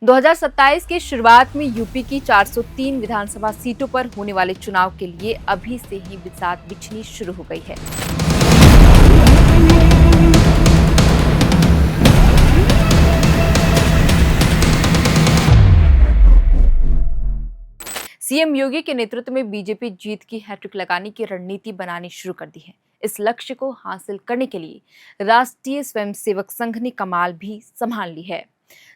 2027 की शुरुआत में यूपी की 403 विधानसभा सीटों पर होने वाले चुनाव के लिए अभी से ही बिसात बिछनी शुरू हो गई है। सीएम योगी के नेतृत्व में बीजेपी जीत की हैट्रिक लगाने की रणनीति बनानी शुरू कर दी है। इस लक्ष्य को हासिल करने के लिए राष्ट्रीय स्वयंसेवक संघ ने कमाल भी संभाल ली है।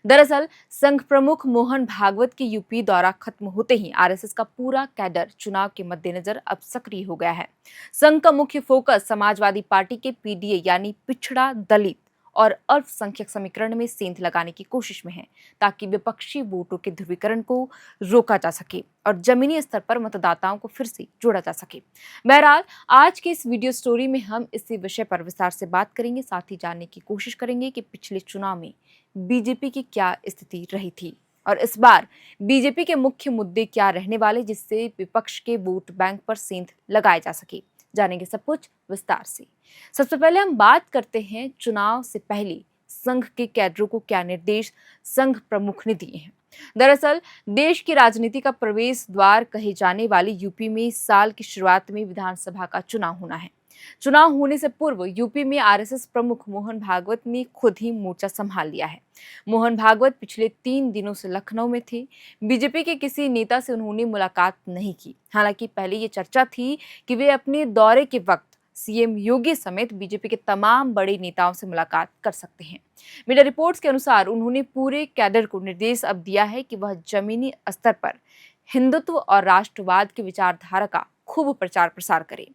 दरअसल संघ प्रमुख मोहन भागवत के यूपी दौरा खत्म होते ही आरएसएस का पूरा कैडर चुनाव के मद्देनजर अब सक्रिय हो गया है। संघ का मुख्य फोकस समाजवादी पार्टी के पीडीए यानी पिछड़ा, दलित और अल्पसंख्यक समीकरण में सेंध लगाने की कोशिश में है, ताकि विपक्षी वोटों के ध्रुवीकरण को रोका जा सके और जमीनी स्तर पर मतदाताओं को फिर से जोड़ा जा सके। बहरहाल आज के इस वीडियो स्टोरी में हम इसी विषय पर विस्तार से बात करेंगे, साथ ही जानने की कोशिश करेंगे कि पिछले चुनाव में बीजेपी की क्या स्थिति रही थी और इस बार बीजेपी के मुख्य मुद्दे क्या रहने वाले, जिससे विपक्ष के वोट बैंक पर सेंध लगाए जा सके। जानेंगे सब कुछ विस्तार से। सबसे पहले हम बात करते हैं चुनाव से पहले संघ के कैडरों को क्या निर्देश संघ प्रमुख ने दिए हैं। दरअसल देश की राजनीति का प्रवेश द्वार कहे जाने वाले यूपी में इस साल की शुरुआत में विधानसभा का चुनाव होना है। चुनाव होने से पूर्व यूपी में आरएसएस प्रमुख मोहन भागवत ने खुद ही मोर्चा संभाल लिया है। मोहन भागवत पिछले 3 दिनों से लखनऊ में थे। बीजेपी के किसी नेता से उन्होंने मुलाकात नहीं की। हालांकि पहले ये चर्चा थी कि वे अपने दौरे के वक्त सीएम योगी समेत बीजेपी के तमाम बड़े नेताओं से मुलाकात कर सकते हैं। मीडिया रिपोर्ट्स के अनुसार उन्होंने पूरे कैडर को निर्देश अब दिया है कि वह जमीनी स्तर पर हिंदुत्व और राष्ट्रवाद की विचारधारा का खूब प्रचार प्रसार करे।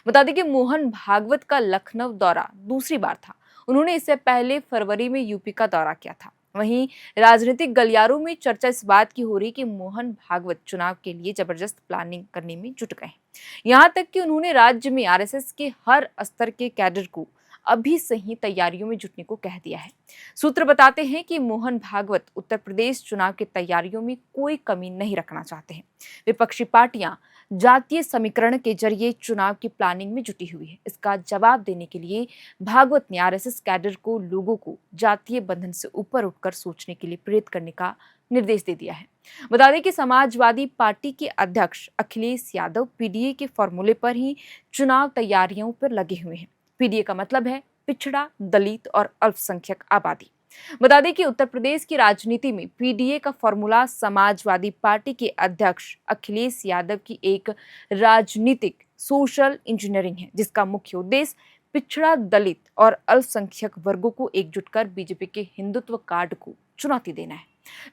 बता दें कि मोहन भागवत का लखनऊ दौरा दूसरी बार था। उन्होंने इससे पहले फरवरी में यूपी का दौरा किया था। वहीं राजनीतिक गलियारों में चर्चा इस बात की हो रही कि मोहन भागवत चुनाव के लिए जबरदस्त प्लानिंग करने में जुट गए। यहाँ तक कि उन्होंने राज्य में आरएसएस के हर स्तर के कैडर को अभी से ही तैयारियों में जुटने को कह दिया है। सूत्र बताते हैं कि मोहन भागवत उत्तर प्रदेश चुनाव की तैयारियों में कोई कमी नहीं रखना चाहते हैं। विपक्षी पार्टियां जातीय समीकरण के जरिए चुनाव की प्लानिंग में जुटी हुई है। इसका जवाब देने के लिए भागवत ने आरएसएस कैडर को लोगों को जातीय बंधन से ऊपर उठकर सोचने के लिए प्रेरित करने का निर्देश दे दिया है। बता दें कि समाजवादी पार्टी के अध्यक्ष अखिलेश यादव पीडीए के फॉर्मूले पर ही चुनाव तैयारियों पर लगे हुए हैं। पीडीए का मतलब है पिछड़ा, दलित और अल्पसंख्यक आबादी। बता दें कि उत्तर प्रदेश की राजनीति में पीडीए का फॉर्मूला समाजवादी पार्टी के अध्यक्ष अखिलेश यादव की एक राजनीतिक सोशल इंजीनियरिंग है, जिसका मुख्य उद्देश्य पिछड़ा, दलित और अल्पसंख्यक वर्गों को एकजुट कर बीजेपी के हिंदुत्व कार्ड को चुनौती देना है।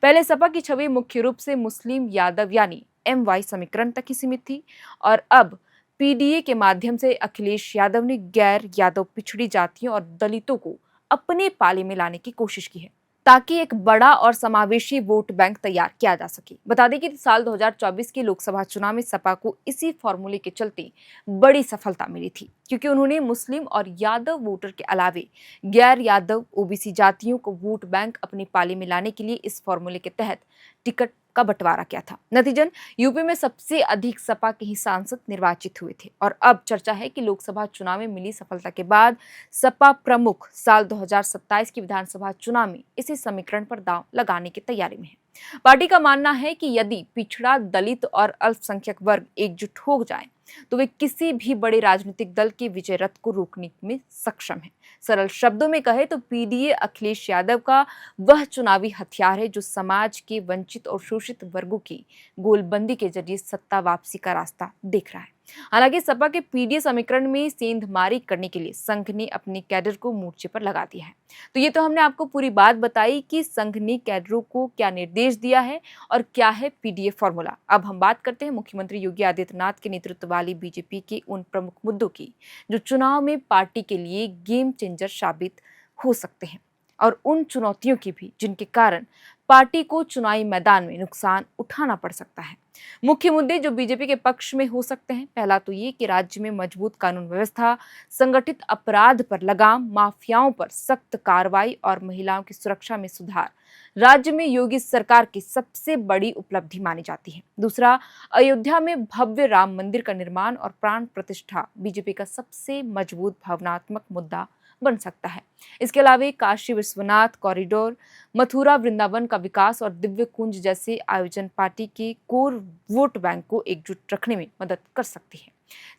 पहले सपा की छवि मुख्य रूप से मुस्लिम यादव यानी एमवाई समीकरण तक ही सीमित थी और अब पीडीए के माध्यम से अखिलेश यादव ने गैर यादव पिछड़ी जातियों और दलितों को अपने पाले में लाने की कोशिश की है, ताकि एक बड़ा और समावेशी वोट बैंक तैयार किया जा सके। बता दें कि साल 2024 के लोकसभा चुनाव में सपा को इसी फॉर्मूले के चलते बड़ी सफलता मिली थी, क्योंकि उन्होंने मुस्लिम और यादव वोटर के अलावे गैर यादव ओबीसी जातियों को वोट बैंक अपने पाले में लाने के लिए इस फॉर्मूले के तहत टिकट का बंटवारा किया था। नतीजन यूपी में सबसे अधिक सपा के ही सांसद निर्वाचित हुए थे और अब चर्चा है कि लोकसभा चुनाव में मिली सफलता के बाद सपा प्रमुख साल 2027 की विधानसभा चुनाव में इसी समीकरण पर दांव लगाने की तैयारी में है। पार्टी का मानना है कि यदि पिछड़ा, दलित और अल्पसंख्यक वर्ग एकजुट हो जाए तो वे किसी भी बड़े राजनीतिक दल के विजय रथ को रोकने में सक्षम है। सरल शब्दों में कहे तो पीडीए अखिलेश यादव का वह चुनावी हथियार है जो समाज के वंचित और शोषित वर्गों की गोलबंदी के जरिए सत्ता वापसी का रास्ता देख रहा है। हालांकि सपा के पीडीए समीकरण में सेंधमारी करने के लिए संघ ने अपने कैडर को मोर्चे पर लगा दिया है। तो ये तो हमने आपको पूरी बात बताई कि संघ ने कैडरों को क्या निर्देश दिया है और क्या है पीडीए फॉर्मूला। अब हम बात करते हैं मुख्यमंत्री योगी आदित्यनाथ के नेतृत्व वाली बीजेपी के उन प्रमुख मुद्दों की जो चुनाव में पार्टी के लिए गेम चेंजर साबित हो सकते हैं और उन चुनौतियों की भी जिनके कारण पार्टी को चुनावी मैदान में नुकसान उठाना पड़ सकता है। मुख्य मुद्दे जो बीजेपी के पक्ष में हो सकते हैं, पहला तो ये कि राज्य में मजबूत कानून व्यवस्था, संगठित अपराध पर लगाम, माफियाओं पर सख्त कार्रवाई और महिलाओं की सुरक्षा में सुधार राज्य में योगी सरकार की सबसे बड़ी उपलब्धि मानी जाती है। दूसरा, अयोध्या में भव्य राम मंदिर का निर्माण और प्राण प्रतिष्ठा बीजेपी का सबसे मजबूत भावनात्मक मुद्दा बन सकता है। इसके अलावा काशी विश्वनाथ कॉरिडोर, मथुरा वृंदावन का विकास और दिव्य कुंज जैसे आयोजन पार्टी के कोर वोट बैंक को एकजुट रखने में मदद कर सकती है।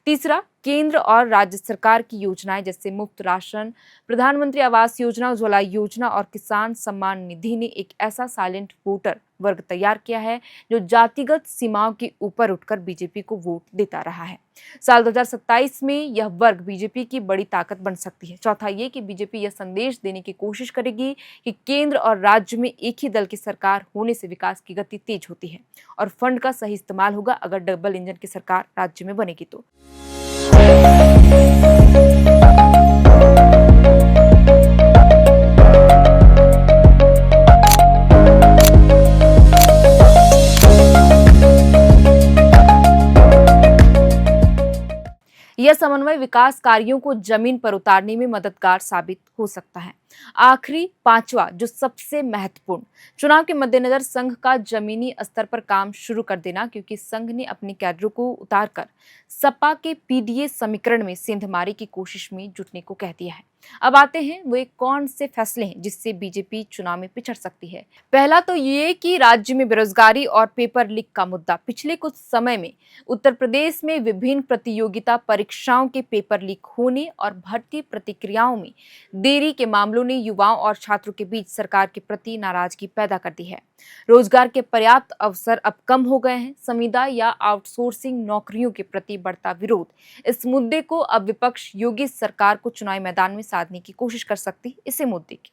तीसरा, केंद्र और राज्य सरकार की योजनाएं जैसे मुफ्त राशन, प्रधानमंत्री आवास योजना, उज्ज्वला योजना और किसान सम्मान निधि ने एक ऐसा साइलेंट वोटर वर्ग तैयार किया है जो जातिगत सीमाओं के ऊपर उठकर बीजेपी को वोट देता रहा है। साल 2027 में यह वर्ग बीजेपी की बड़ी ताकत बन सकती है। चौथा ये कि बीजेपी यह संदेश देने की कोशिश करेगी कि केंद्र और राज्य में एक ही दल की सरकार होने से विकास की गति तेज होती है और फंड का सही इस्तेमाल होगा अगर डबल इंजन की सरकार राज्य में बनेगी तो। यह समन्वय विकास कार्यों को जमीन पर उतारने में मददगार साबित हो सकता है। आखिरी, पांचवा, जो सबसे महत्वपूर्ण, चुनाव के मद्देनजर संघ का जमीनी स्तर पर काम शुरू कर देना, क्योंकि संघ ने अपने कैडरों को उतारकर सपा के पीडीए समीकरण में सेंधमारी की कोशिश में जुटने को कह दिया है। अब आते हैं वे कौन से फैसले हैं जिससे बीजेपी चुनाव में पिछड़ सकती है। पहला तो ये कि राज्य में बेरोजगारी और पेपर लीक का मुद्दा। पिछले कुछ समय में उत्तर प्रदेश में विभिन्न प्रतियोगिता परीक्षाओं के पेपर लीक होने और भर्ती प्रक्रियाओं में देरी के मामलों ने युवाओं और छात्रों के बीच सरकार के प्रति नाराजगी पैदा कर दी है। रोजगार के पर्याप्त अवसर अब कम हो गए हैं। संविदा या आउटसोर्सिंग नौकरियों के प्रति बढ़ता विरोध, इस मुद्दे को अब विपक्ष योगी सरकार को चुनावी मैदान में साधने की कोशिश कर सकती है। इसी मुद्दे की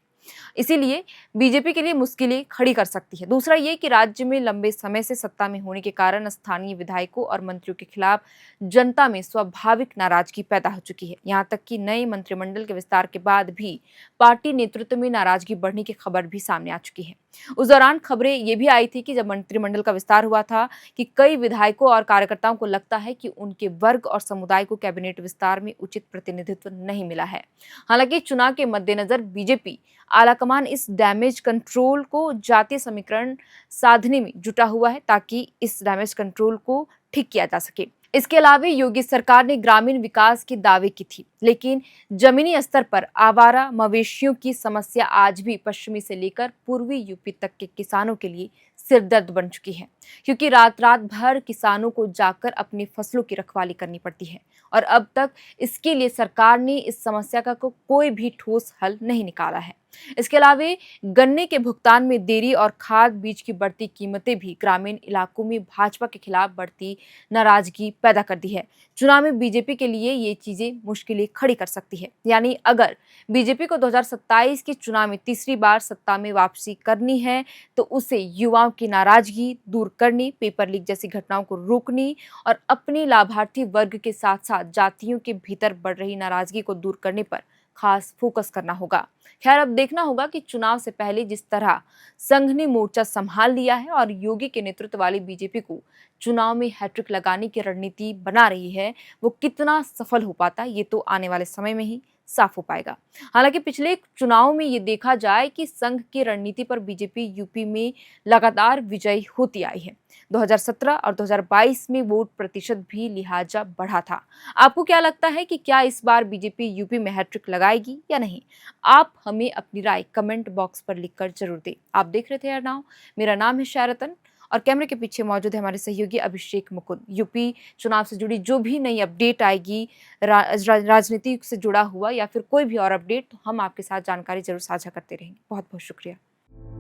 इसीलिए बीजेपी के लिए मुश्किलें खड़ी कर सकती है। दूसरा ये कि राज्य में लंबे समय से सत्ता में होने के कारण स्थानीय विधायकों और मंत्रियों के खिलाफ जनता में स्वाभाविक नाराजगी पैदा हो चुकी है। यहाँ तक कि नए मंत्रिमंडल के विस्तार के बाद भी पार्टी नेतृत्व में नाराजगी बढ़ने की खबर भी सामने आ चुकी है। उस दौरान खबरें ये भी आई थी कि जब मंत्रिमंडल का विस्तार हुआ था कि कई विधायकों और कार्यकर्ताओं को लगता है कि उनके वर्ग और समुदाय को कैबिनेट विस्तार में उचित प्रतिनिधित्व नहीं मिला है। हालांकि चुनाव के मद्देनजर बीजेपी आलाकमान इस डैमेज कंट्रोल को जातीय समीकरण साधने में जुटा हुआ है ताकि इस डैमेज कंट्रोल को ठीक किया जा सके। इसके अलावा योगी सरकार ने ग्रामीण विकास के दावे की थी, लेकिन जमीनी स्तर पर आवारा मवेशियों की समस्या आज भी पश्चिमी से लेकर पूर्वी यूपी तक के किसानों के लिए सिरदर्द बन चुकी है, क्योंकि रात रात भर किसानों को जाकर अपनी फसलों की रखवाली करनी पड़ती है और अब तक इसके लिए सरकार ने इस समस्या का कोई भी ठोस हल नहीं निकाला है। इसके अलावा गन्ने के भुगतान में देरी और खाद बीज की बढ़ती कीमतें भी ग्रामीण इलाकों में भाजपा के खिलाफ बढ़ती नाराजगी पैदा कर दी है। चुनाव में बीजेपी के लिए ये चीजें मुश्किलें खड़ी कर सकती है। यानी अगर बीजेपी को 2027 के चुनाव में तीसरी बार सत्ता में वापसी करनी है तो उसे युवाओं की नाराजगी दूर करनी, पेपर लीक जैसी घटनाओं को रोकनी और अपने लाभार्थी वर्ग के साथ साथ जातियों के भीतर बढ़ रही नाराजगी को दूर करने पर खास फोकस करना होगा। खैर, अब देखना होगा कि चुनाव से पहले जिस तरह संघ ने मोर्चा संभाल लिया है और योगी के नेतृत्व वाली बीजेपी को चुनाव में हैट्रिक लगाने की रणनीति बना रही है, वो कितना सफल हो पाता है ये तो आने वाले समय में ही साफ हो पाएगा। हालांकि पिछले चुनाव में ये देखा जाए कि संघ की रणनीति पर बीजेपी यूपी में लगातार विजयी होती आई है। 2017 और 2022 में वोट प्रतिशत भी लिहाजा बढ़ा था। आपको क्या लगता है कि क्या इस बार बीजेपी यूपी में हैट्रिक लगाएगी या नहीं? आप हमें अपनी राय कमेंट बॉक्स पर लिखकर जरूर दें। आप देख रहे थे यार नाउ, मेरा नाम है शायरतन और कैमरे के पीछे मौजूद है हमारे सहयोगी अभिषेक मुकुंद। यूपी चुनाव से जुड़ी जो भी नई अपडेट आएगी, राजनीति से जुड़ा हुआ या फिर कोई भी और अपडेट, तो हम आपके साथ जानकारी जरूर साझा करते रहेंगे। बहुत बहुत शुक्रिया।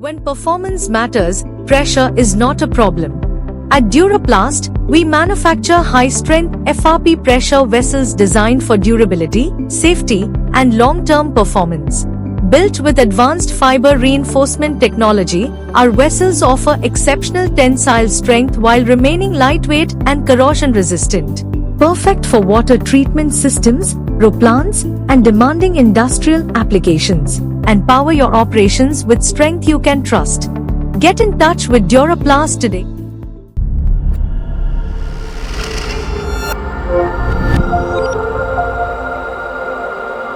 When performance matters, pressure is not a problem. At Duraplast, we manufacture high-strength FRP pressure vessels designed for durability, safety, and long-term performance. Built with advanced fiber reinforcement technology, our vessels offer exceptional tensile strength while remaining lightweight and corrosion-resistant. Perfect for water treatment systems, roplants, and demanding industrial applications. And power your operations with strength you can trust. Get in touch with Duraplast today.